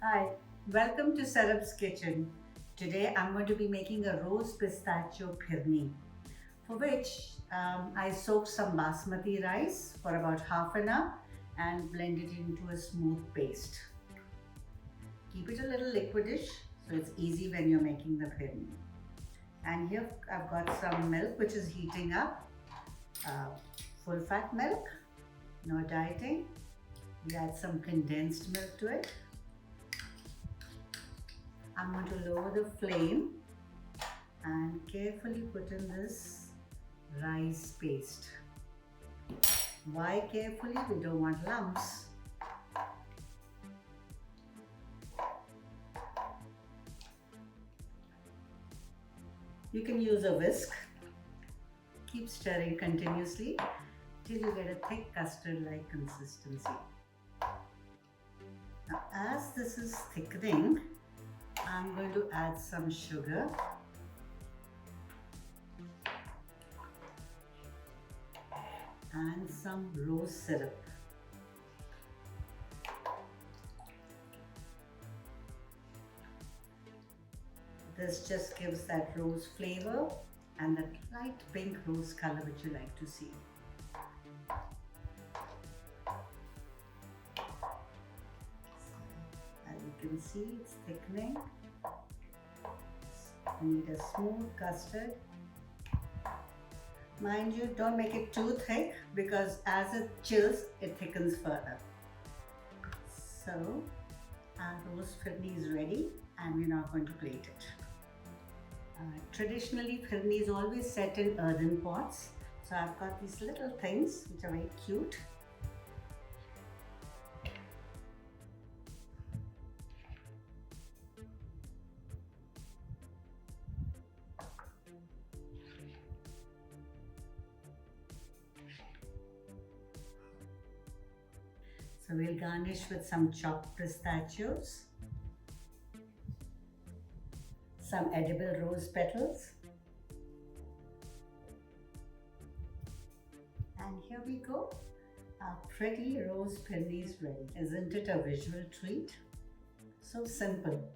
Hi, welcome to Sarab's kitchen. Today I'm going to be making a rose pistachio phirni, for which I soaked some basmati rice for about half an hour and blend it into a smooth paste. Keep it a little liquidish so it's easy when you're making the phirni. And here I've got some milk which is heating up, uh, full fat milk, no dieting. We add some condensed milk to it. I'm going to lower the flame and carefully put in this rice paste. Why carefully? We don't want lumps. You can use a whisk. Keep stirring continuously till you get a thick custard-like consistency. Now, as this is thickening, I'm going to add some sugar and some rose syrup. This just gives that rose flavor and that light pink rose color which you like to see. As you can see, it's thickening. You need a smooth custard. Mind you, don't make it too thick because as it chills, it thickens further. So, our rose phirni is ready and we're now going to plate it. Traditionally, phirni is always set in earthen pots. So I've got these little things which are very cute. So we'll garnish with some chopped pistachios, some edible rose petals, and here we go. Our pretty rose phirni is ready. Isn't it a visual treat? So simple.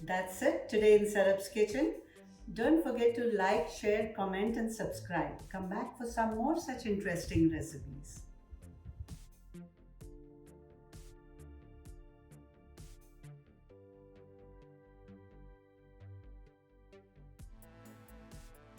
That's it today in Sarab's kitchen. Don't forget to like, share, comment and subscribe. Come back for some more such interesting recipes.